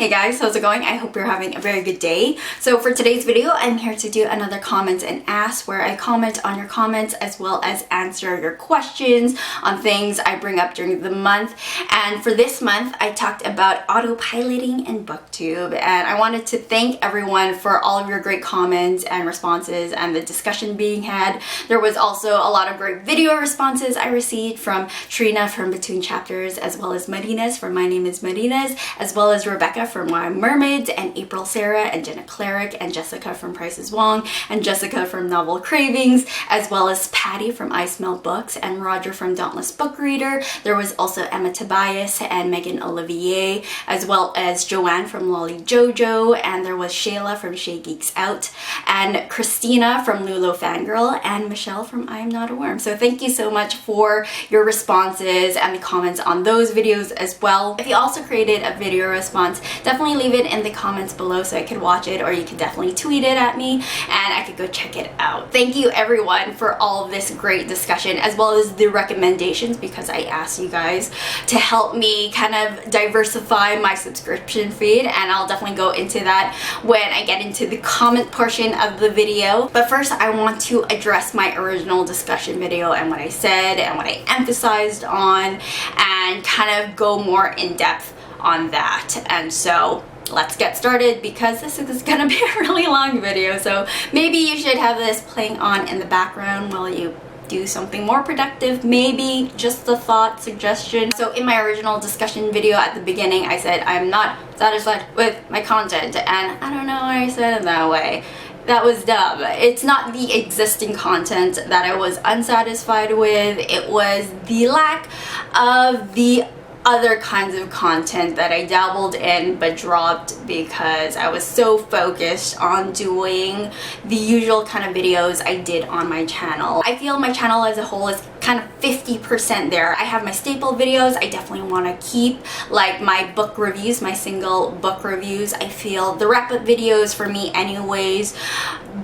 Hey guys, how's it going? I hope you're having a very good day. So for today's video, I'm here to do another comments and ask, where I comment on your comments as well as answer your questions on things I bring up during the month. And for this month, I talked about autopiloting in BookTube, and I wanted to thank everyone for all of your great comments and responses and the discussion being had. There was also a lot of great video responses I received from Trina from Between Chapters, as well as Marinas from My Name is Marinas, as well as Rebecca from WhyMermaids, and April Sarah and Jennaclarek, and Jessica from Priceiswong, and Jessica from Novel Cravings, as well as Patti from ISmellBooks, and Roger from DauntlessBookReader. There was also Emma Tobias and Megan Olivier, as well as Joanne from Lollijojo, and there was Shala from Shaegeeksout, and Christina from Lulo, Fangirl, and Michelle from Iamnotaworm. So thank you so much for your responses and the comments on those videos as well. If you also created a video response, definitely leave it in the comments below so I could watch it, or you could definitely tweet it at me and I could go check it out. Thank you everyone for all of this great discussion, as well as the recommendations, because I asked you guys to help me kind of diversify my subscription feed, and I'll definitely go into that when I get into the comment portion of the video. But first, I want to address my original discussion video and what I said and what I emphasized on, and kind of go more in depth on that. And so let's get started, because this is gonna be a really long video, so maybe you should have this playing on in the background while you do something more productive. Maybe just a thought suggestion. So in my original discussion video at the beginning, I said I'm not satisfied with my content, and I don't know why I said it that way. That was dumb. It's not the existing content that I was unsatisfied with, it was the lack of the other kinds of content that I dabbled in but dropped because I was so focused on doing the usual kind of videos I did on my channel. I feel my channel as a whole is kind of 50% there. I have my staple videos I definitely want to keep, like my book reviews, my single book reviews. I feel the wrap-up videos for me anyways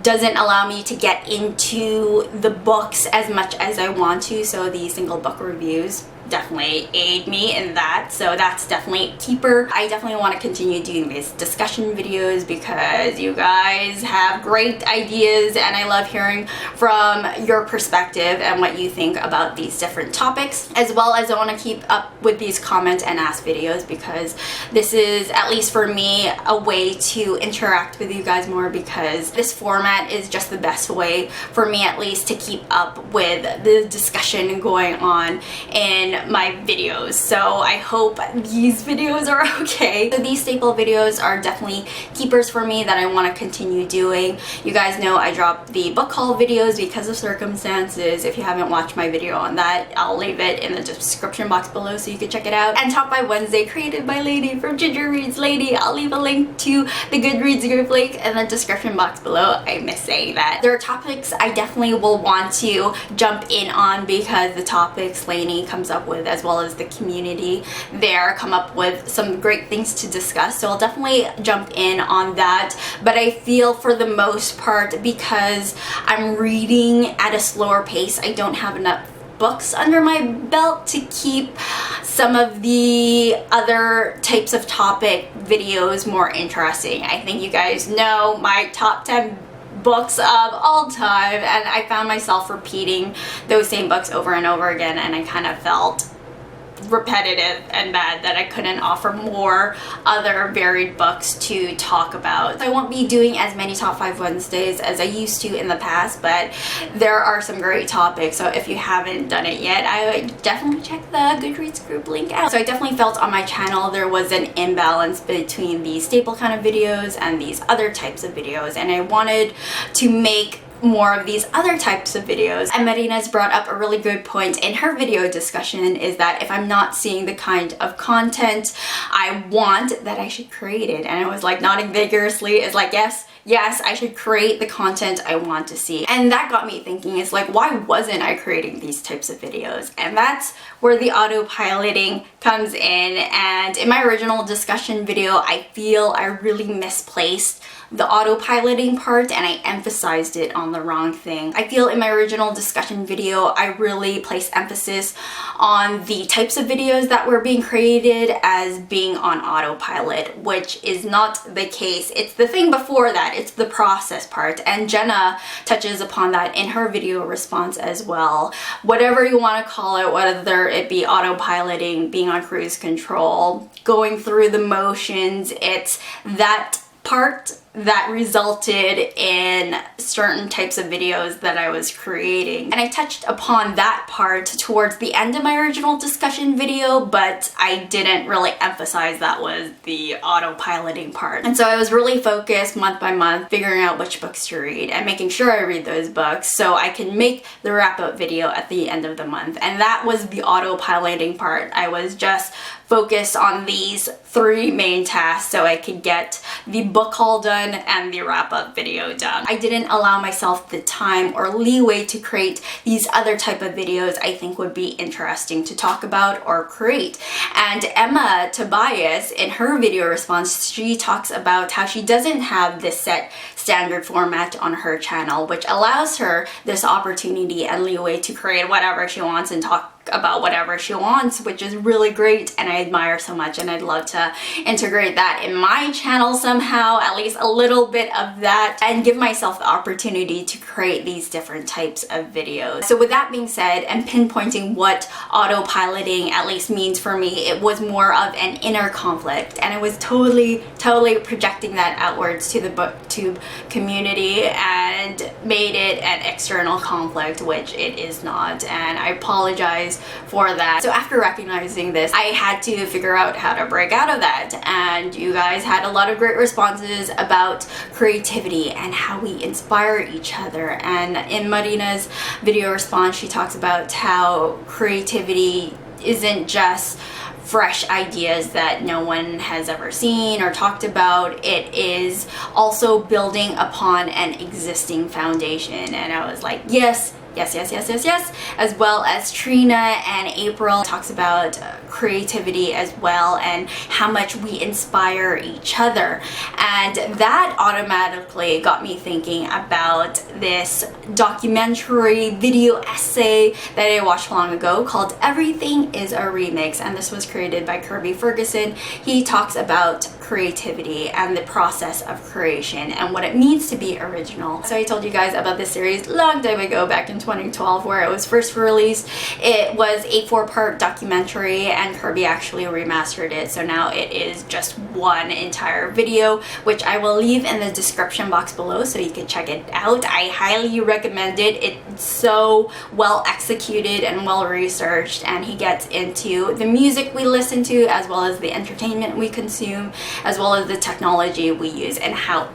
doesn't allow me to get into the books as much as I want to, so the single book reviews definitely aid me in that, so that's definitely a keeper. I definitely want to continue doing these discussion videos because you guys have great ideas and I love hearing from your perspective and what you think about these different topics, as well as I want to keep up with these comment and ask videos, because this is, at least for me, a way to interact with you guys more, because this format is just the best way for me, at least, to keep up with the discussion going on in my videos. So I hope these videos are okay. So these staple videos are definitely keepers for me that I want to continue doing. You guys know I dropped the book haul videos because of circumstances. If you haven't watched my video on that, I'll leave it in the description box below so you can check it out. And Talk by Wednesday, created by Lainey from gingerreadslainey. I'll leave a link to the Goodreads group link in the description box below. I miss saying that. There are topics I definitely will want to jump in on, because the topics Lainey comes up with, as well as the community there, come up with some great things to discuss, so I'll definitely jump in on that. But I feel for the most part, because I'm reading at a slower pace, I don't have enough books under my belt to keep some of the other types of topic videos more interesting. I think you guys know my top 10 books of all time, and I found myself repeating those same books over and over again, and I kind of felt repetitive and bad that I couldn't offer more other varied books to talk about. I won't be doing as many Top 5 Wednesdays as I used to in the past, but there are some great topics, so if you haven't done it yet, I would definitely check the Goodreads group link out. So I definitely felt on my channel there was an imbalance between these staple kind of videos and these other types of videos, and I wanted to make more of these other types of videos. And Marina's brought up a really good point in her video discussion, is that if I'm not seeing the kind of content I want, that I should create it. And I was like nodding vigorously, is like, yes, yes, I should create the content I want to see. And that got me thinking, it's like, why wasn't I creating these types of videos? And that's where the autopiloting comes in. And in my original discussion video, I feel I really misplaced the autopiloting part and I emphasized it on the wrong thing. I feel in my original discussion video, I really placed emphasis on the types of videos that were being created as being on autopilot, which is not the case. It's the thing before that, it's the process part. And Jenna touches upon that in her video response as well. Whatever you want to call it, whether it be autopiloting, being on cruise control, going through the motions, it's that part that resulted in certain types of videos that I was creating. And I touched upon that part towards the end of my original discussion video, but I didn't really emphasize that was the autopiloting part. And so I was really focused month by month figuring out which books to read and making sure I read those books so I can make the wrap-up video at the end of the month. And that was the autopiloting part. I was just focused on these 3 main tasks so I could get the book haul done and the wrap-up video done. I didn't allow myself the time or leeway to create these other type of videos I think would be interesting to talk about or create. And Emma Tobias, in her video response, she talks about how she doesn't have this set standard format on her channel, which allows her this opportunity and leeway to create whatever she wants and talk about whatever she wants, which is really great and I admire so much, and I'd love to integrate that in my channel somehow, at least a little bit of that, and give myself the opportunity to create these different types of videos. So with that being said, and pinpointing what autopiloting at least means for me, it was more of an inner conflict, and I was totally projecting that outwards to the booktube community and made it an external conflict, which it is not, and I apologize for that. So after recognizing this, I had to figure out how to break out of that, and you guys had a lot of great responses about creativity and how we inspire each other. And in Marina's video response, she talks about how creativity isn't just fresh ideas that no one has ever seen or talked about. It is also building upon an existing foundation. And I was like, yes, as well as Trina and April talks about creativity as well and how much we inspire each other. And that automatically got me thinking about this documentary video essay that I watched long ago called Everything is a Remix, and this was created by Kirby Ferguson. He talks about creativity and the process of creation and what it means to be original. So I told you guys about this series a long time ago, back in 2012, where it was first released. It was a 4-part documentary and Kirby actually remastered it, so now it is just one entire video, which I will leave in the description box below so you can check it out. I highly recommend it. It's so well executed and well researched, and he gets into the music we listen to as well as the entertainment we consume as well as the technology we use and how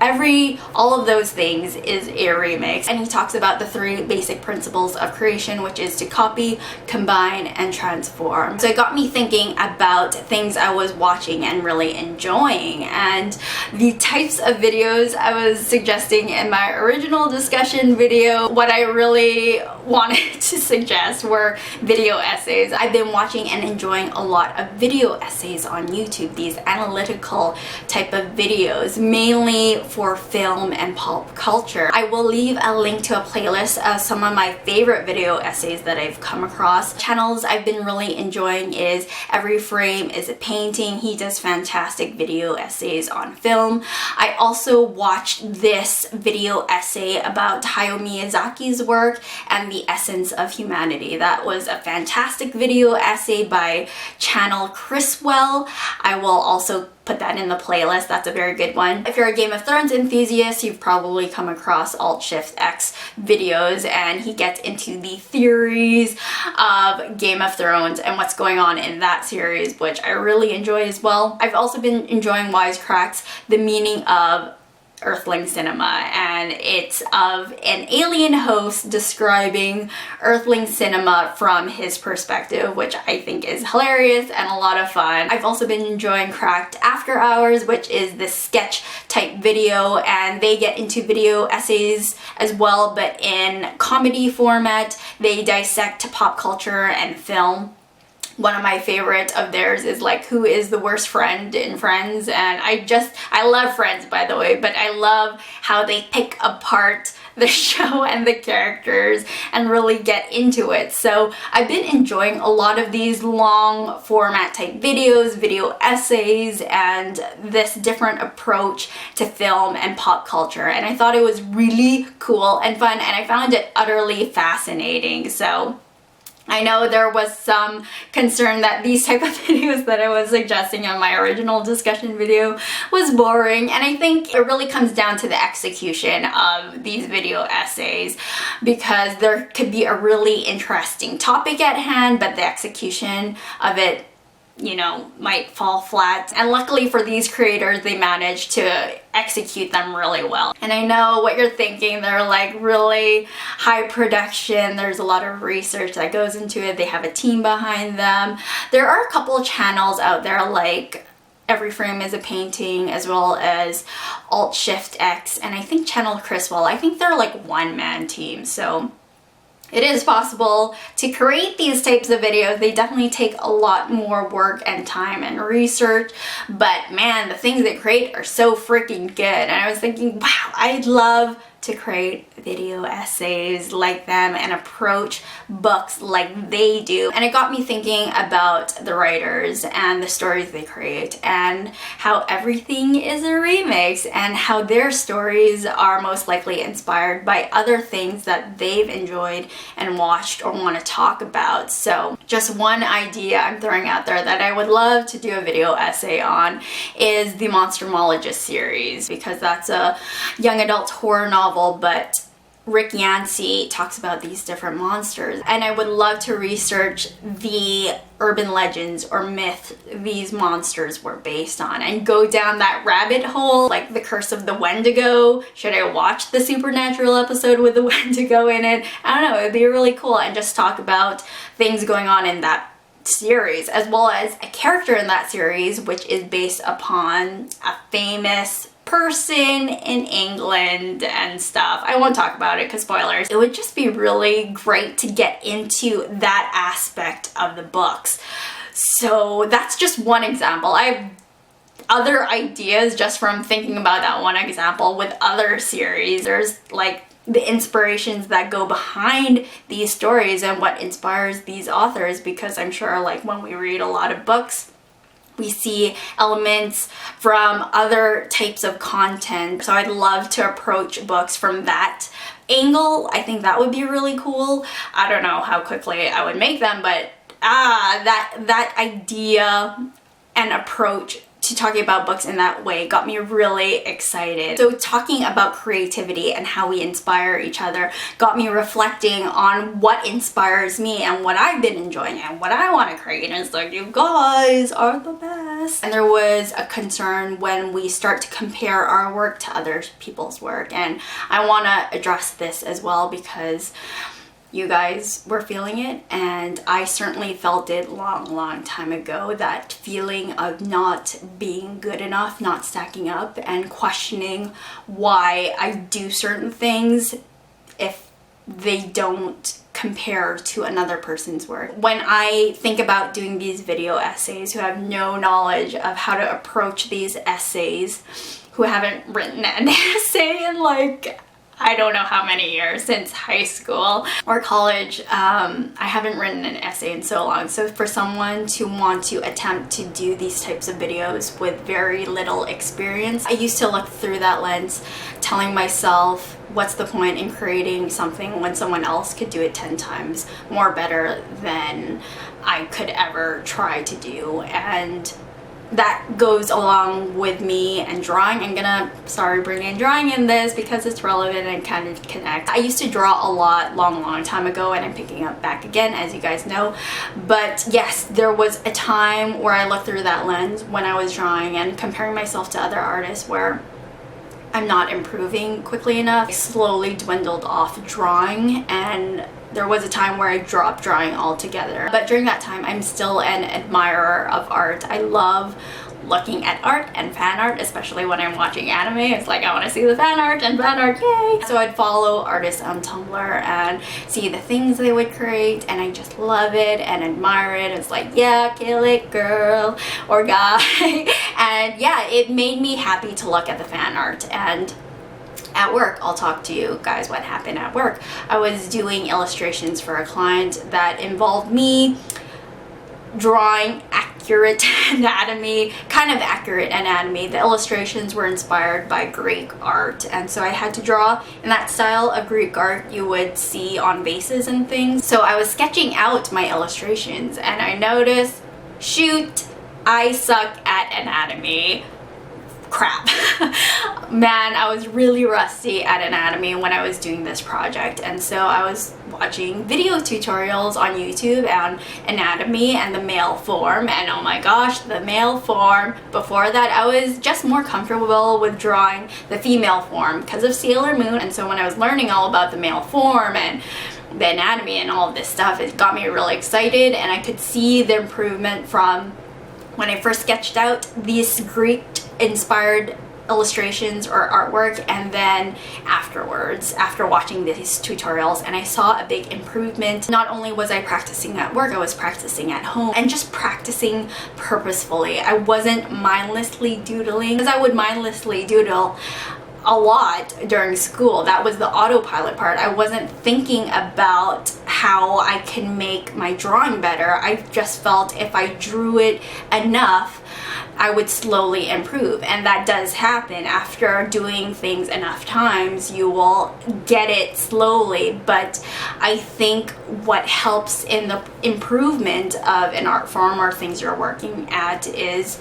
all of those things is a remix. And he talks about the 3 basic principles of creation, which is to copy, combine, and transform. So it got me thinking about things I was watching and really enjoying, and the types of videos I was suggesting in my original discussion video. What I really wanted to suggest were video essays. I've been watching and enjoying a lot of video essays on YouTube, these analytical type of videos, mainly for film and pop culture. I will leave a link to a playlist of some of my favorite video essays that I've come across. Channels I've been really enjoying is Every Frame is a Painting. He does fantastic video essays on film. I also watched this video essay about Hayao Miyazaki's work and the essence of humanity. That was a fantastic video essay by channel Chriswell. I will also put that in the playlist. That's a very good one. If you're a Game of Thrones enthusiast, you've probably come across Alt-Shift-X videos, and he gets into the theories of Game of Thrones and what's going on in that series, which I really enjoy as well. I've also been enjoying Wisecracks, the meaning of Earthling cinema, and it's of an alien host describing Earthling cinema from his perspective, which I think is hilarious and a lot of fun. I've also been enjoying Cracked After Hours, which is this sketch type video, and they get into video essays as well, but in comedy format. They dissect pop culture and film. One of my favorite of theirs is like, who is the worst friend in Friends? And I love Friends, by the way, but I love how they pick apart the show and the characters and really get into it. So I've been enjoying a lot of these long format type videos, video essays, and this different approach to film and pop culture. And I thought it was really cool and fun, and I found it utterly fascinating. So I know there was some concern that these type of videos that I was suggesting in my original discussion video was boring, and I think it really comes down to the execution of these video essays, because there could be a really interesting topic at hand, but the execution of it, you know, might fall flat. And luckily for these creators, they managed to execute them really well. And I know what you're thinking, they're like really high production, there's a lot of research that goes into it, they have a team behind them. There are a couple of channels out there like Every Frame is a Painting, as well as Alt Shift X, and I think Channel Criswell. I think they're like one-man teams, so it is possible to create these types of videos. They definitely take a lot more work and time and research, but man, the things they create are so freaking good. And I was thinking, wow, I'd love to create video essays like them and approach books like they do. And it got me thinking about the writers and the stories they create, and how everything is a remix, and how their stories are most likely inspired by other things that they've enjoyed and watched or want to talk about. So just one idea I'm throwing out there that I would love to do a video essay on is the Monstermologist series, because that's a young adult horror novel, but Rick Yancey talks about these different monsters, and I would love to research the urban legends or myth these monsters were based on, and go down that rabbit hole, like the Curse of the Wendigo. Should I watch the Supernatural episode with the Wendigo in it? I don't know, it'd be really cool, and just talk about things going on in that series, as well as a character in that series which is based upon a famous person in England and stuff. I won't talk about it because spoilers. It would just be really great to get into that aspect of the books. So that's just one example. I have other ideas just from thinking about that one example with other series. There's like the inspirations that go behind these stories and what inspires these authors, because I'm sure like when we read a lot of books, we see elements from other types of content. So I'd love to approach books from that angle. I think that would be really cool. I don't know how quickly I would make them, but that idea and approach to talking about books in that way got me really excited. So talking about creativity and how we inspire each other got me reflecting on what inspires me and what I've been enjoying and what I want to create. And it's like, you guys are the best. And there was a concern when we start to compare our work to other people's work, and I want to address this as well, because you guys were feeling it, and I certainly felt it long time ago, that feeling of not being good enough, not stacking up, and questioning why I do certain things if they don't compare to another person's work. When I think about doing these video essays, who have no knowledge of how to approach these essays, who haven't written an essay in like I don't know how many years, since high school or college. I haven't written an essay in so long. So for someone to want to attempt to do these types of videos with very little experience, I used to look through that lens, telling myself, what's the point in creating something when someone else could do it 10 times more better than I could ever try to do? And that goes along with me and drawing. I'm gonna, bring in drawing in this because it's relevant and kind of connect. I used to draw a lot long time ago, and I'm picking up back again, as you guys know. But yes, there was a time where I looked through that lens when I was drawing and comparing myself to other artists, where I'm not improving quickly enough. I slowly dwindled off drawing, and there was a time where I dropped drawing altogether. But during that time, I'm still an admirer of art. I love looking at art and fan art, especially when I'm watching anime. It's like I want to see the fan art, yay! So I'd follow artists on Tumblr and see the things they would create, and I just love it and admire it. It's like, yeah, kill it, girl or guy. And yeah, it made me happy to look at the fan art. And at work, I'll talk to you guys what happened at work. I was doing illustrations for a client that involved me drawing accurate anatomy, kind of accurate anatomy. The illustrations were inspired by Greek art, and so I had to draw in that style of Greek art you would see on vases and things. So I was sketching out my illustrations, and I noticed, shoot, I suck at anatomy. Crap. Man, I was really rusty at anatomy when I was doing this project, and so I was watching video tutorials on YouTube on anatomy and the male form, and oh my gosh, the male form. Before that, I was just more comfortable with drawing the female form because of Sailor Moon, and so when I was learning all about the male form and the anatomy and all of this stuff, it got me really excited, and I could see the improvement from when I first sketched out these Greek inspired illustrations or artwork, and then afterwards, after watching these tutorials, and I saw a big improvement. Not only was I practicing at work, I was practicing at home, and just practicing purposefully. I wasn't mindlessly doodling, because I would mindlessly doodle a lot during school. That was the autopilot part. I wasn't thinking about how I can make my drawing better. I just felt if I drew it enough, I would slowly improve, and that does happen. After doing things enough times, you will get it slowly. But I think what helps in the improvement of an art form or things you're working at is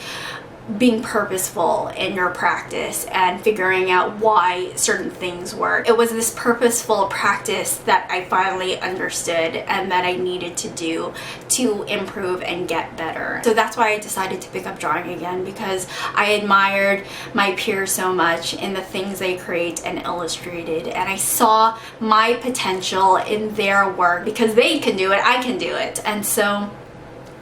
being purposeful in your practice and figuring out why certain things work. It was this purposeful practice that I finally understood and that I needed to do to improve and get better. So that's why I decided to pick up drawing again, because I admired my peers so much in the things they create and illustrated, and I saw my potential in their work. Because they can do it, I can do it. And so,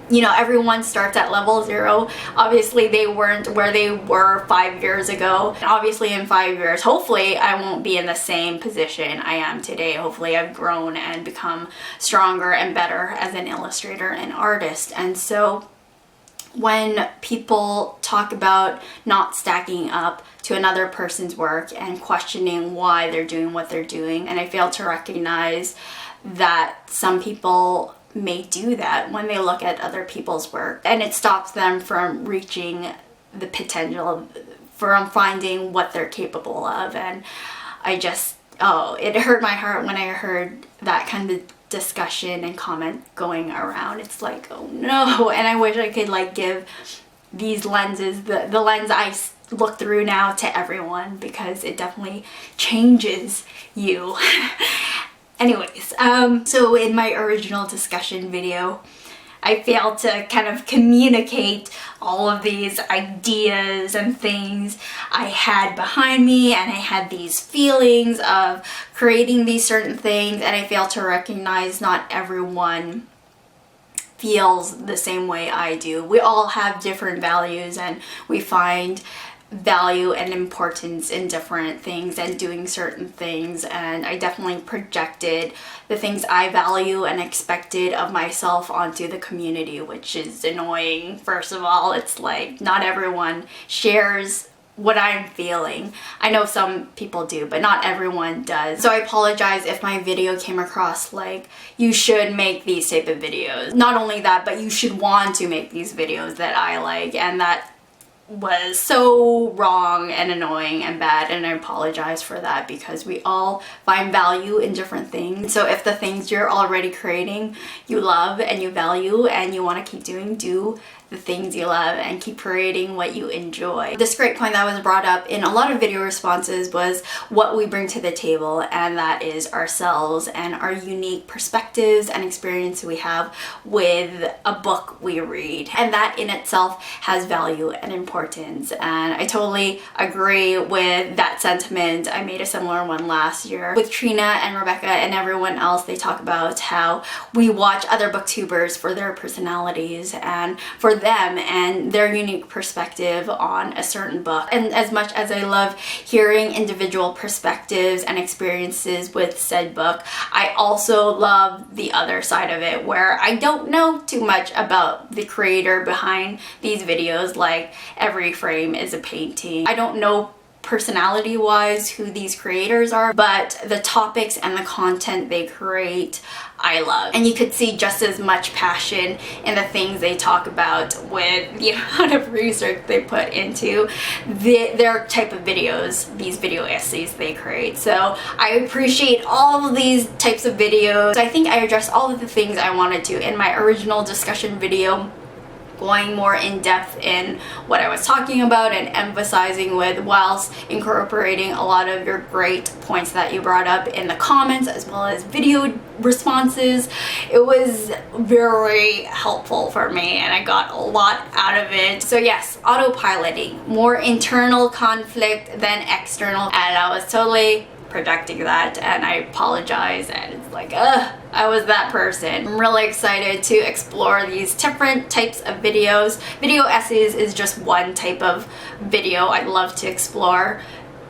you know, everyone starts at level 0. Obviously, they weren't where they were 5 years ago. And obviously, in 5 years, hopefully, I won't be in the same position I am today. Hopefully, I've grown and become stronger and better as an illustrator and artist. And so, when people talk about not stacking up to another person's work and questioning why they're doing what they're doing, and I fail to recognize that some people may do that when they look at other people's work, and it stops them from reaching the potential, from finding what they're capable of. And I just, it hurt my heart when I heard that kind of discussion and comment going around. It's like, oh no. And I wish I could like give these lenses, the lens I look through now, to everyone, because it definitely changes you. Anyways, so in my original discussion video, I failed to kind of communicate all of these ideas and things I had behind me, and I had these feelings of creating these certain things, and I failed to recognize not everyone feels the same way I do. We all have different values, and we find value and importance in different things and doing certain things, and I definitely projected the things I value and expected of myself onto the community, which is annoying. First of all, it's like not everyone shares what I'm feeling. I know some people do, but not everyone does. So I apologize if my video came across like you should make these type of videos. Not only that, but you should want to make these videos that I like, and that was so wrong and annoying and bad, and I apologize for that, because we all find value in different things. So if the things you're already creating you love and you value and you want to keep doing, do the things you love and keep creating what you enjoy. This great point that was brought up in a lot of video responses was what we bring to the table, and that is ourselves and our unique perspectives and experience we have with a book we read, and that in itself has value and importance. importance, and I totally agree with that sentiment. I made a similar one last year with Trina and Rebecca and everyone else. They talk about how we watch other booktubers for their personalities and for them and their unique perspective on a certain book. And as much as I love hearing individual perspectives and experiences with said book, I also love the other side of it where I don't know too much about the creator behind these videos. Like, every frame is a painting. I don't know personality wise who these creators are, but the topics and the content they create I love. And you could see just as much passion in the things they talk about with the amount of research they put into their type of videos, these video essays they create. So I appreciate all of these types of videos. I think I addressed all of the things I wanted to in my original discussion video, going more in depth in what I was talking about and emphasizing with, whilst incorporating a lot of your great points that you brought up in the comments as well as video responses. It was very helpful for me and I got a lot out of it. So yes, autopiloting, more internal conflict than external, and I was totally projecting that, and I apologize, and it's like, I was that person. I'm really excited to explore these different types of videos. Video essays is just one type of video I'd love to explore.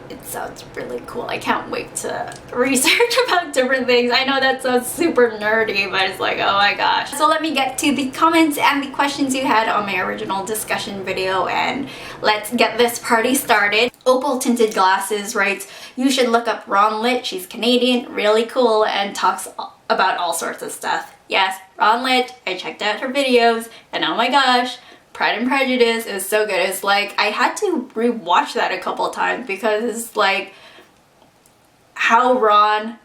It sounds really cool. I can't wait to research about different things. I know that sounds super nerdy, but it's like, oh my gosh. So let me get to the comments and the questions you had on my original discussion video, and let's get this party started. Opal Tinted Glasses writes, you should look up Ron Lit. She's Canadian, really cool, and talks about all sorts of stuff. Yes, Ron Lit. I checked out her videos, and oh my gosh, Pride and Prejudice is so good. It's like, I had to rewatch that a couple of times because it's like how Ron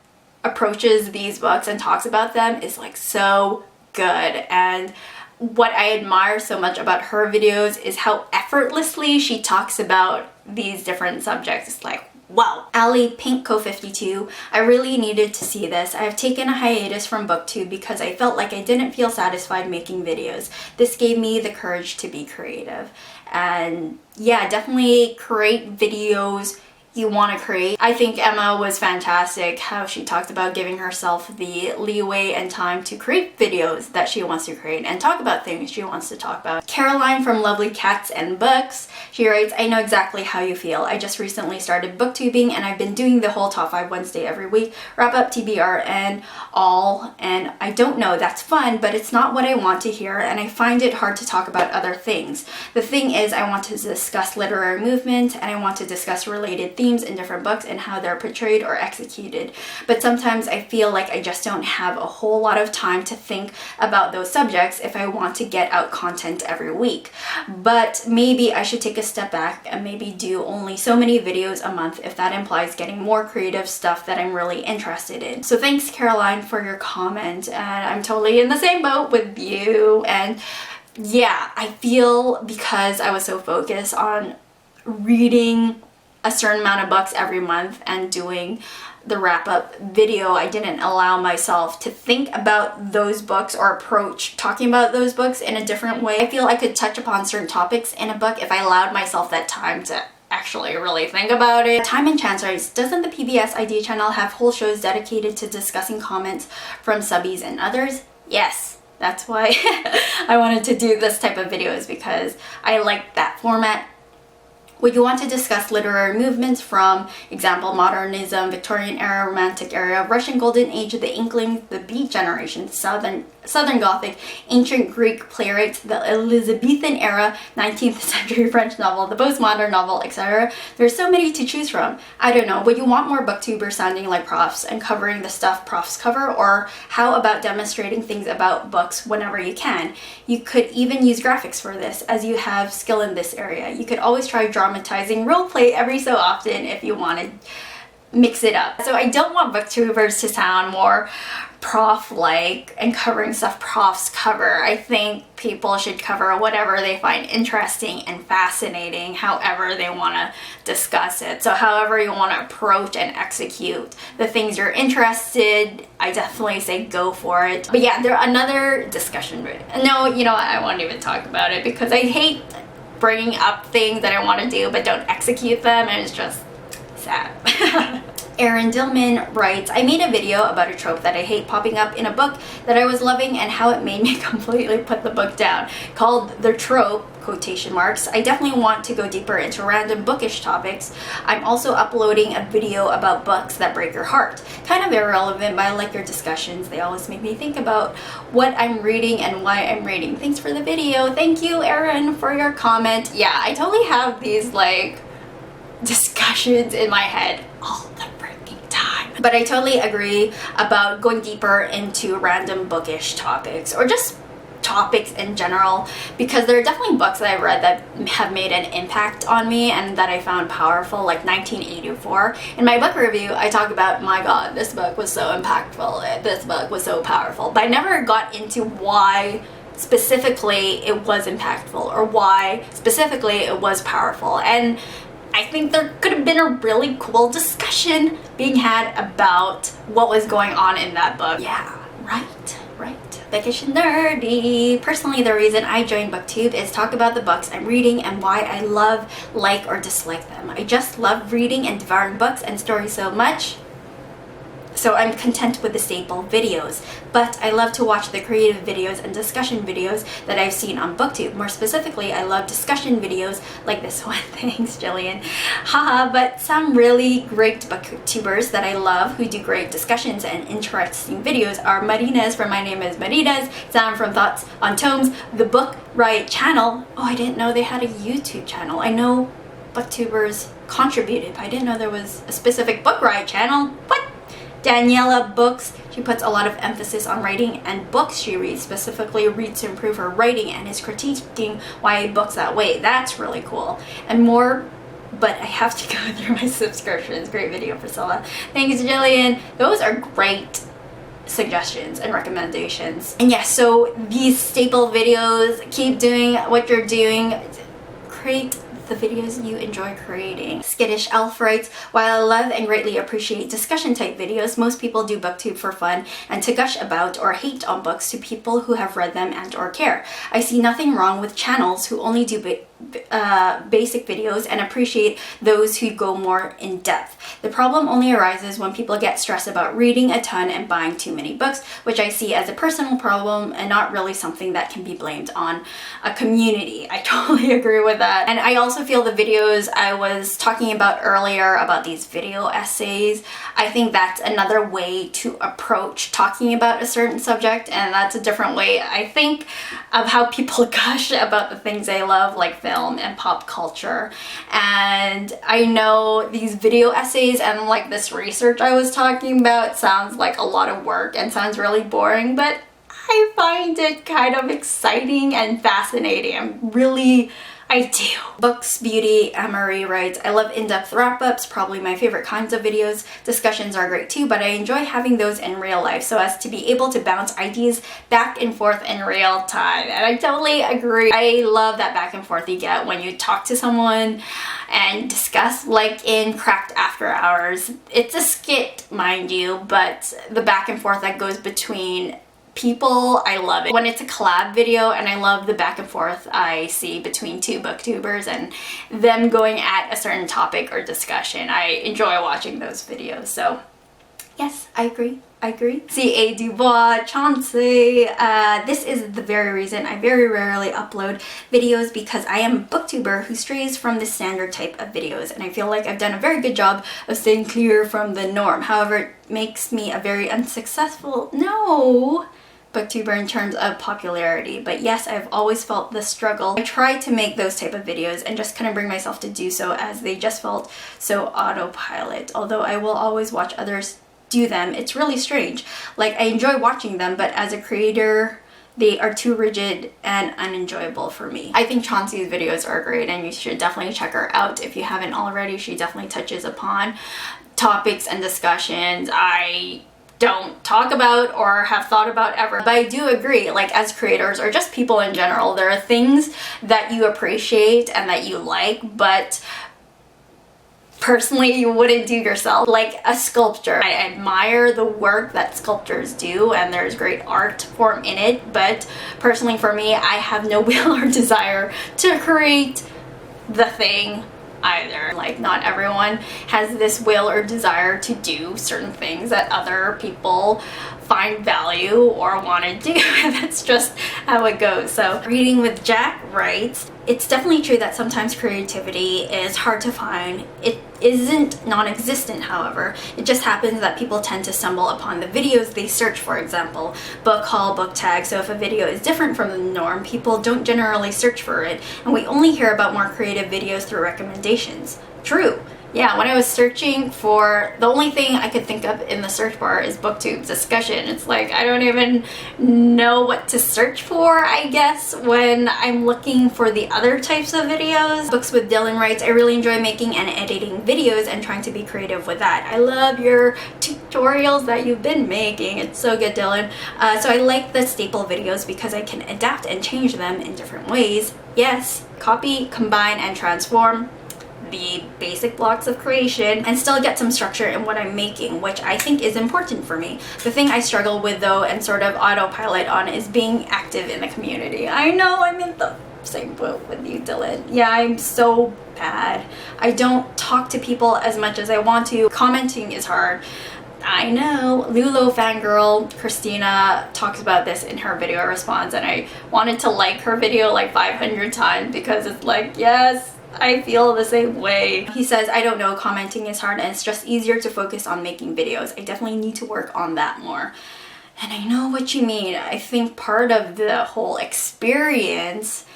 approaches these books and talks about them is like so good. And what I admire so much about her videos is how effortlessly she talks about these different subjects. It's like, wow. Ali Pinkco 52, I really needed to see this. I have taken a hiatus from booktube because I felt like I didn't feel satisfied making videos. This gave me the courage to be creative. And yeah, definitely create videos you want to create. I think Emma was fantastic, how she talked about giving herself the leeway and time to create videos that she wants to create and talk about things she wants to talk about. Caroline from Lovely Cats and Books, she writes, I know exactly how you feel. I just recently started booktubing and I've been doing the whole top 5 Wednesday every week, wrap up TBR and all, and I don't know, that's fun, but it's not what I want to hear and I find it hard to talk about other things. The thing is, I want to discuss literary movement and I want to discuss related themes in different books and how they're portrayed or executed. But sometimes I feel like I just don't have a whole lot of time to think about those subjects if I want to get out content every week. But maybe I should take a step back and maybe do only so many videos a month if that implies getting more creative stuff that I'm really interested in. So thanks, Caroline, for your comment, and I'm totally in the same boat with you. And yeah, I feel because I was so focused on reading a certain amount of books every month and doing the wrap-up video, I didn't allow myself to think about those books or approach talking about those books in a different way. I feel I could touch upon certain topics in a book if I allowed myself that time to actually really think about it. Time and Chance writes, doesn't the PBS ID channel have whole shows dedicated to discussing comments from subbies and others? Yes. That's why I wanted to do this type of videos, because I like that format. Would you want to discuss literary movements from, example, modernism, Victorian era, Romantic era, Russian Golden Age, the Inklings, the Beat Generation, Southern Gothic, ancient Greek playwrights, the Elizabethan era, 19th century French novel, the postmodern novel, etc. There's so many to choose from. I don't know, would you want more booktubers sounding like profs and covering the stuff profs cover, or how about demonstrating things about books whenever you can? You could even use graphics for this, as you have skill in this area. You could always try dramatizing roleplay every so often if you wanted mix it up. So I don't want booktubers to sound more prof-like and covering stuff profs cover. I think people should cover whatever they find interesting and fascinating, however they want to discuss it. So however you want to approach and execute the things you're interested, I definitely say go for it. But yeah, another discussion. No, you know what? I won't even talk about it because I hate bringing up things that I want to do but don't execute them, and it's just sad. Erin Dillman writes, I made a video about a trope that I hate popping up in a book that I was loving and how it made me completely put the book down, called The Trope, quotation marks. I definitely want to go deeper into random bookish topics. I'm also uploading a video about books that break your heart. Kind of irrelevant, but I like your discussions. They always make me think about what I'm reading and why I'm reading. Thanks for the video. Thank you, Erin, for your comment. Yeah, I totally have these like discussions in my head all the freaking time. But I totally agree about going deeper into random bookish topics, or just topics in general, because there are definitely books that I've read that have made an impact on me and that I found powerful, like 1984. In my book review, I talk about, my god, this book was so impactful, this book was so powerful, but I never got into why specifically it was impactful or why specifically it was powerful. And I think there could have been a really cool discussion being had about what was going on in that book. Yeah, right. Bookish and nerdy. Personally, the reason I joined BookTube is talk about the books I'm reading and why I love, like, or dislike them. I just love reading and devouring books and stories so much, so I'm content with the staple videos. But I love to watch the creative videos and discussion videos that I've seen on BookTube. More specifically, I love discussion videos like this one. Thanks, Jillian. Haha, but some really great booktubers that I love who do great discussions and interesting videos are Marines from My Name Is Marines, Sam from Thoughts on Tomes, the Book Riot channel. Oh, I didn't know they had a YouTube channel. I know booktubers contributed, but I didn't know there was a specific Book Riot channel. What? Daniela Books, she puts a lot of emphasis on writing and books she reads, specifically reads to improve her writing and is critiquing YA books that way. That's really cool. And more, but I have to go through my subscriptions. Great video, Priscilla. Thanks, Jillian. Those are great suggestions and recommendations. And yes, so these staple videos, keep doing what you're doing. Create the videos you enjoy creating. Skittish Elf writes, while I love and greatly appreciate discussion type videos, most people do BookTube for fun and to gush about or hate on books to people who have read them and or care. I see nothing wrong with channels who only do basic videos and appreciate those who go more in depth. The problem only arises when people get stressed about reading a ton and buying too many books, which I see as a personal problem and not really something that can be blamed on a community. I totally agree with that. And I also feel the videos I was talking about earlier about these video essays, I think that's another way to approach talking about a certain subject, and that's a different way, I think, of how people gush about the things they love, like film and pop culture. And I know these video essays and like this research I was talking about sounds like a lot of work and sounds really boring, but I find it kind of exciting and fascinating. I do. Books Beauty Marie writes, I love in-depth wrap-ups, probably my favorite kinds of videos. Discussions are great too, but I enjoy having those in real life so as to be able to bounce ideas back and forth in real time. And I totally agree. I love that back and forth you get when you talk to someone and discuss, like in Cracked After Hours. It's a skit, mind you, but the back and forth that goes between people, I love it. When it's a collab video, and I love the back and forth I see between two booktubers and them going at a certain topic or discussion. I enjoy watching those videos. So yes, I agree. C.A. Dubois, Chauncey. This is the very reason I very rarely upload videos, because I am a booktuber who strays from the standard type of videos, and I feel like I've done a very good job of staying clear from the norm. However, it makes me a very unsuccessful booktuber in terms of popularity. But yes, I've always felt the struggle. I try to make those type of videos and just couldn't bring myself to do so, as they just felt so autopilot. Although I will always watch others do them, it's really strange. Like, I enjoy watching them, but as a creator, they are too rigid and unenjoyable for me. I think Chauncey's videos are great, and you should definitely check her out if you haven't already. She definitely touches upon topics and discussions I don't talk about or have thought about ever. But I do agree, like, as creators or just people in general, there are things that you appreciate and that you like, but personally you wouldn't do yourself. Like a sculpture, I admire the work that sculptors do and there's great art form in it, but personally for me, I have no will or desire to create the thing either. Like, not everyone has this will or desire to do certain things that other people find value or want to do. That's just how it goes. So Reading with Jack writes, it's definitely true that sometimes creativity is hard to find. It isn't non-existent, however. It just happens that people tend to stumble upon the videos they search. For example, book haul, book tag. So if a video is different from the norm, people don't generally search for it, and we only hear about more creative videos through recommendations. True. Yeah, when I was searching for, the only thing I could think of in the search bar is BookTube's discussion. It's like, I don't even know what to search for, I guess, when I'm looking for the other types of videos. Books with Dylan writes, I really enjoy making and editing videos and trying to be creative with that. I love your tutorials that you've been making. It's so good, Dylan. So I like the staple videos because I can adapt and change them in different ways. Yes, copy, combine, and transform the basic blocks of creation and still get some structure in what I'm making, which I think is important for me. The thing I struggle with though and sort of autopilot on is being active in the community. I know, I'm in the same boat with you, Dylan. Yeah, I'm so bad. I don't talk to people as much as I want to. Commenting is hard. I know. Lulo Fangirl Christina talks about this in her video response, and I wanted to like her video like 500 times because it's like, yes, I feel the same way. He says, I don't know, commenting is hard and it's just easier to focus on making videos. I definitely need to work on that more. And I know what you mean. I think part of the whole experience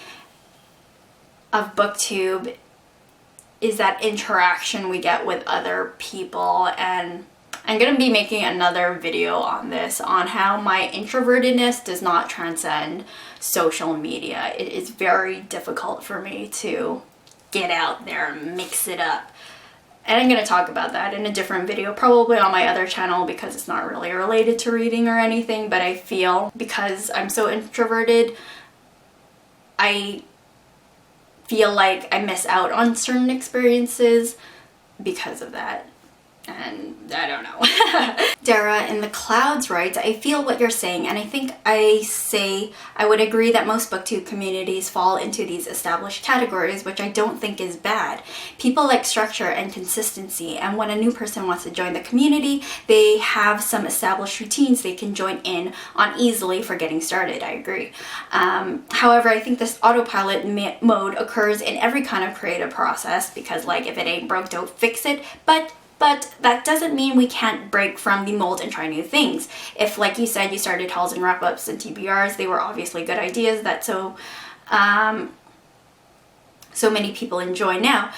of BookTube is that interaction we get with other people, and I'm gonna be making another video on this, on how my introvertedness does not transcend social media. It is very difficult for me to get out there and mix it up. And I'm gonna talk about that in a different video, probably on my other channel, because it's not really related to reading or anything, but I feel because I'm so introverted, I feel like I miss out on certain experiences because of that. And I don't know. Dara in the Clouds writes, I feel what you're saying, and I think I would agree that most booktube communities fall into these established categories, which I don't think is bad. People like structure and consistency, and when a new person wants to join the community, they have some established routines they can join in on easily for getting started. I agree. However, I think this autopilot mode occurs in every kind of creative process, because like, if it ain't broke, don't fix it. But that doesn't mean we can't break from the mold and try new things. If, like you said, you started hauls and wrap-ups and TBRs, they were obviously good ideas that so many people enjoy now.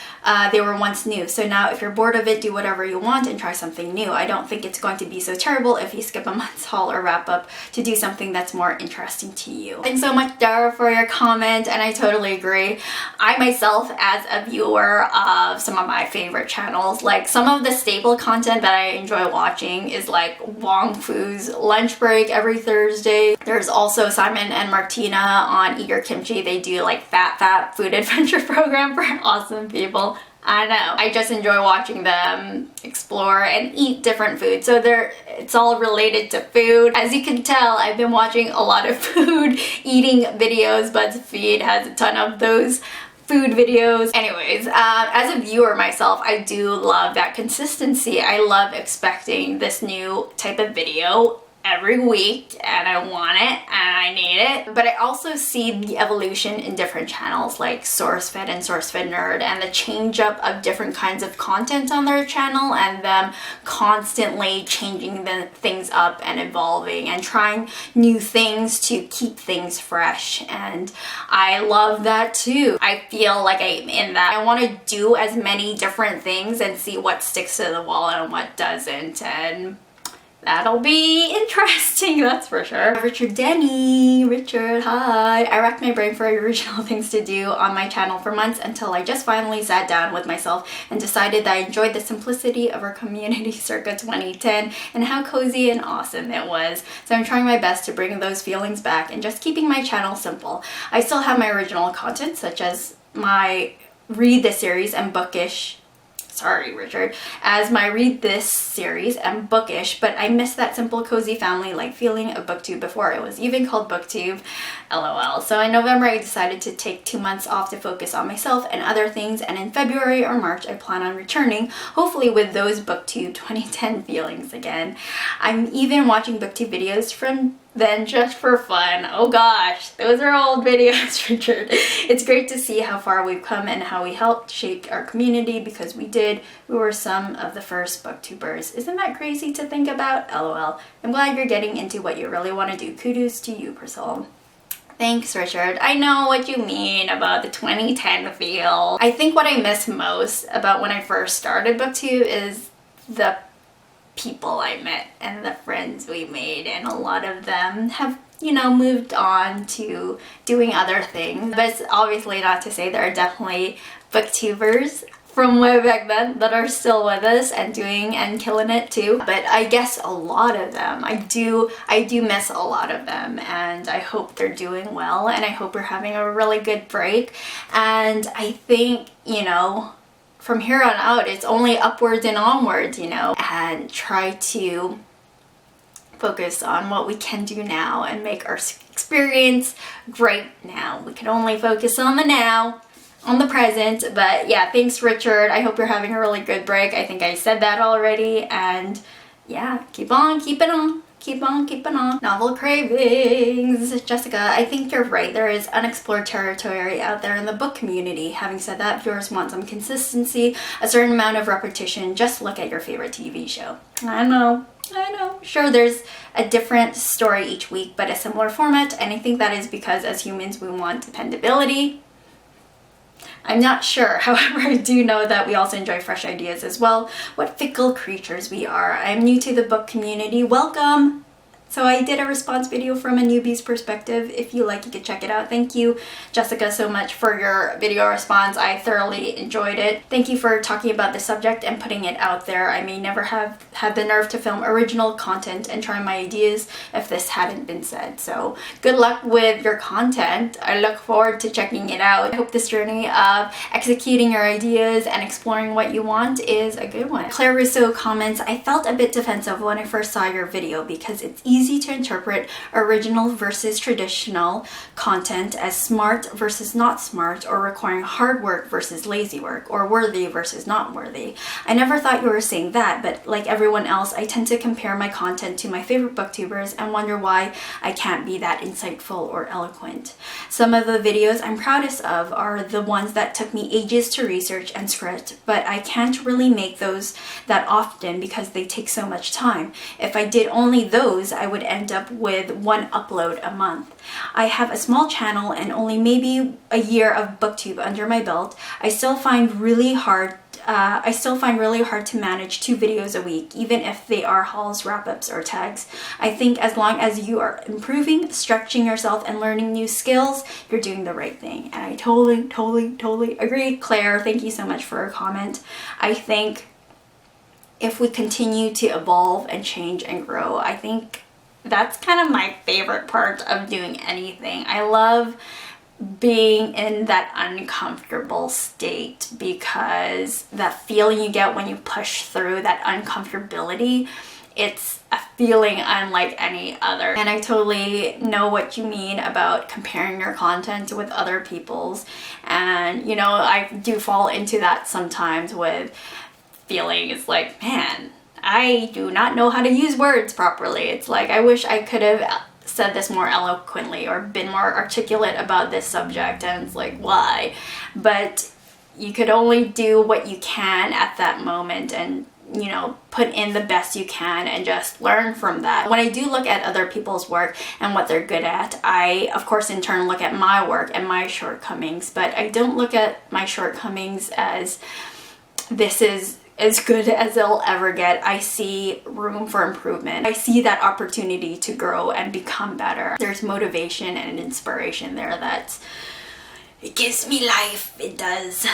They were once new. So now if you're bored of it, do whatever you want and try something new. I don't think it's going to be so terrible if you skip a month's haul or wrap up to do something that's more interesting to you. Thanks so much, Dara, for your comment, and I totally agree. I myself, as a viewer of some of my favorite channels, like some of the staple content that I enjoy watching is like Wong Fu's Lunch Break every Thursday. There's also Simon and Martina on Eat Your Kimchi. They do like Fat Food Adventure program for awesome people. I know. I just enjoy watching them explore and eat different food. So it's all related to food. As you can tell, I've been watching a lot of food eating videos. BuzzFeed has a ton of those food videos. Anyways, as a viewer myself, I do love that consistency. I love expecting this new type of video every week, and I want it and I need it. But I also see the evolution in different channels like SourceFed and SourceFed Nerd, and the change up of different kinds of content on their channel, and them constantly changing the things up and evolving and trying new things to keep things fresh. And I love that too. I feel like I'm in that. I want to do as many different things and see what sticks to the wall and what doesn't, and that'll be interesting, that's for sure. Richard, hi. I racked my brain for original things to do on my channel for months until I just finally sat down with myself and decided that I enjoyed the simplicity of our community circa 2010 and how cozy and awesome it was. So I'm trying my best to bring those feelings back and just keeping my channel simple. I still have my original content, such as my Read the series and Bookish sorry Richard, as my read this series and bookish, but I miss that simple cozy family like feeling of booktube before it was even called booktube, lol. So in November I decided to take 2 months off to focus on myself and other things, and in February or March I plan on returning, hopefully with those booktube 2010 feelings again. I'm even watching booktube videos from then just for fun. Oh gosh, those are old videos, Richard. It's great to see how far we've come and how we helped shape our community, because we did. We were some of the first booktubers. Isn't that crazy to think about? LOL. I'm glad you're getting into what you really want to do. Kudos to you, Priscilla. Thanks, Richard. I know what you mean about the 2010 feel. I think what I miss most about when I first started booktube is the people I met and the friends we made, and a lot of them have, you know, moved on to doing other things. But it's obviously not to say there are definitely booktubers from way back then that are still with us and doing and killing it too. But I guess a lot of them, I do miss a lot of them, and I hope they're doing well, and I hope we're having a really good break. And I think, you know, from here on out, it's only upwards and onwards, you know, and try to focus on what we can do now and make our experience great now. We can only focus on the now, on the present. But yeah, thanks, Richard. I hope you're having a really good break. I think I said that already. And yeah, keep on keeping on. Keep on keeping on. Novel cravings. Jessica, I think you're right. There is unexplored territory out there in the book community. Having said that, viewers want some consistency, a certain amount of repetition. Just look at your favorite TV show. I know. Sure, there's a different story each week, but a similar format. And I think that is because as humans, we want dependability. I'm not sure, however, I do know that we also enjoy fresh ideas as well. What fickle creatures we are. I'm new to the book community. Welcome! So I did a response video from a newbie's perspective. If you like, you could check it out. Thank you, Jessica, so much for your video response. I thoroughly enjoyed it. Thank you for talking about the subject and putting it out there. I may never have had the nerve to film original content and try my ideas if this hadn't been said. So good luck with your content. I look forward to checking it out. I hope this journey of executing your ideas and exploring what you want is a good one. Claire Rousseau comments, I felt a bit defensive when I first saw your video because it's easy to interpret original versus traditional content as smart versus not smart, or requiring hard work versus lazy work, or worthy versus not worthy. I never thought you were saying that, but like everyone else, I tend to compare my content to my favorite booktubers and wonder why I can't be that insightful or eloquent. Some of the videos I'm proudest of are the ones that took me ages to research and script, but I can't really make those that often because they take so much time. If I did only those, I would end up with one upload a month. I have a small channel and only maybe a year of booktube under my belt. I still find really hard to manage 2 videos a week, even if they are hauls, wrap-ups, or tags. I think as long as you are improving, stretching yourself, and learning new skills, you're doing the right thing. And I totally agree. Claire, thank you so much for your comment. I think if we continue to evolve and change and grow, I think that's kind of my favorite part of doing anything. I love being in that uncomfortable state, because that feeling you get when you push through that uncomfortability, it's a feeling unlike any other. And I totally know what you mean about comparing your content with other people's. And you know, I do fall into that sometimes with feeling it's like, man, I do not know how to use words properly. It's like, I wish I could have said this more eloquently or been more articulate about this subject, and it's like, why? But you could only do what you can at that moment, and you know, put in the best you can and just learn from that. When I do look at other people's work and what they're good at, I of course in turn look at my work and my shortcomings, but I don't look at my shortcomings as this is as good as it'll ever get. I see room for improvement. I see that opportunity to grow and become better. There's motivation and inspiration there that it gives me life. It does.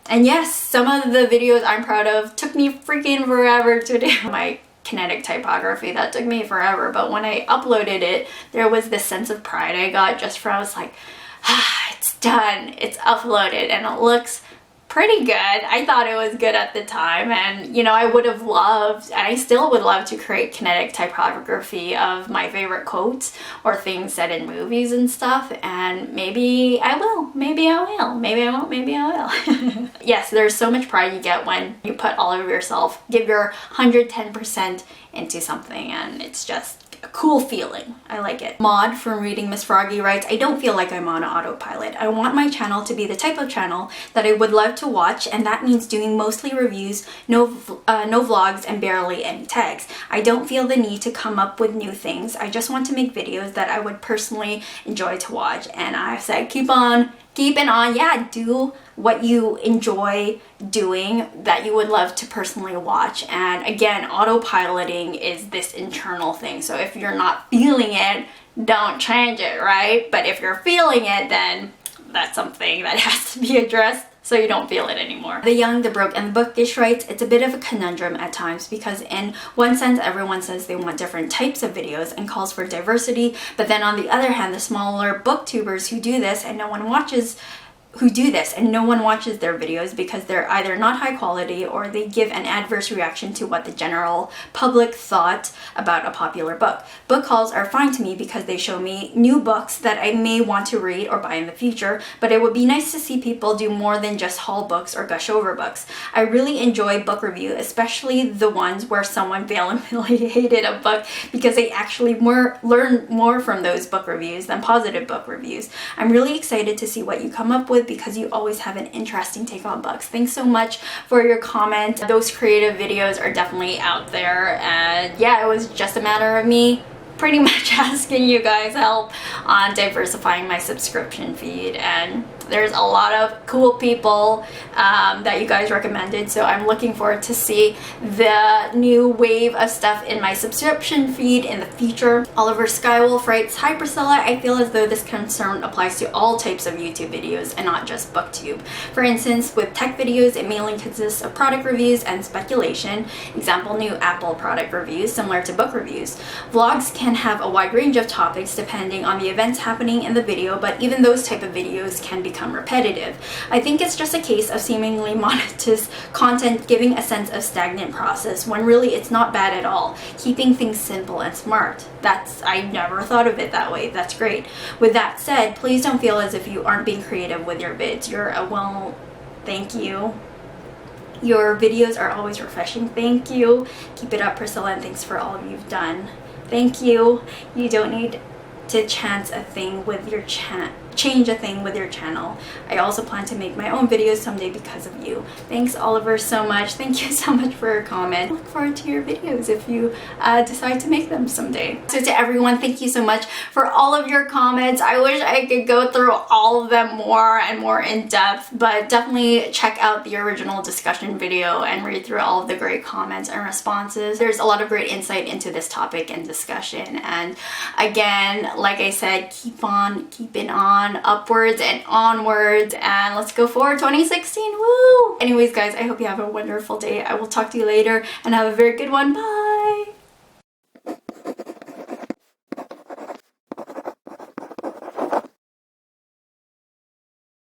And yes, some of the videos I'm proud of took me freaking forever to do. My kinetic typography, that took me forever, but when I uploaded it, there was this sense of pride I got just for, I was like, it's done, it's uploaded, and it looks pretty good. I thought it was good at the time, and you know, I would have loved, and I still would love to create kinetic typography of my favorite quotes or things said in movies and stuff, and maybe I will, maybe I will, maybe I won't, maybe I will. Yes, there's so much pride you get when you put all of yourself, give your 110% into something, and it's just a cool feeling. I like it. Maud from Reading Miss Froggy writes, I don't feel like I'm on autopilot. I want my channel to be the type of channel that I would love to watch, and that means doing mostly reviews, no vlogs, and barely any tags. I don't feel the need to come up with new things. I just want to make videos that I would personally enjoy to watch. And I said, keep on keeping on. Yeah, do what you enjoy doing that you would love to personally watch. And again, autopiloting is this internal thing. So if you're not feeling it, don't change it, right? But if you're feeling it, then that's something that has to be addressed so you don't feel it anymore. The Young, the Broke, and the Bookish writes, it's a bit of a conundrum at times because in one sense everyone says they want different types of videos and calls for diversity, but then on the other hand, the smaller booktubers who do this and no one watches their videos because they're either not high quality or they give an adverse reaction to what the general public thought about a popular book. Book hauls are fine to me because they show me new books that I may want to read or buy in the future, but it would be nice to see people do more than just haul books or gush over books. I really enjoy book review, especially the ones where someone vehemently hated a book because they actually learn more from those book reviews than positive book reviews. I'm really excited to see what you come up with because you always have an interesting take on books. Thanks so much for your comment. Those creative videos are definitely out there, and yeah, it was just a matter of me pretty much asking you guys help on diversifying my subscription feed, and there's a lot of cool people that you guys recommended, so I'm looking forward to see the new wave of stuff in my subscription feed in the future. Oliver Skywolf writes, hi Priscilla, I feel as though this concern applies to all types of YouTube videos and not just booktube. For instance, with tech videos, it mainly consists of product reviews and speculation, example new Apple product reviews similar to book reviews. Vlogs can have a wide range of topics depending on the events happening in the video, but even those type of videos can become repetitive. I think it's just a case of seemingly monotonous content giving a sense of stagnant process when really it's not bad at all. Keeping things simple and smart. I never thought of it that way. That's great. With that said, please don't feel as if you aren't being creative with your vids. Thank you. Your videos are always refreshing. Thank you. Keep it up, Priscilla, and thanks for all you've done. Thank you. You don't need to change a thing with your channel. I also plan to make my own videos someday because of you. Thanks, Oliver, so much. Thank you so much for your comment. I look forward to your videos if you decide to make them someday. So to everyone, thank you so much for all of your comments. I wish I could go through all of them more and more in depth, but definitely check out the original discussion video and read through all of the great comments and responses. There's a lot of great insight into this topic and discussion, and again, like I said, keep on keeping on, upwards and onwards, and let's go for 2016. Woo! Anyways guys, I hope you have a wonderful day. I will talk to you later and have a very good one. Bye!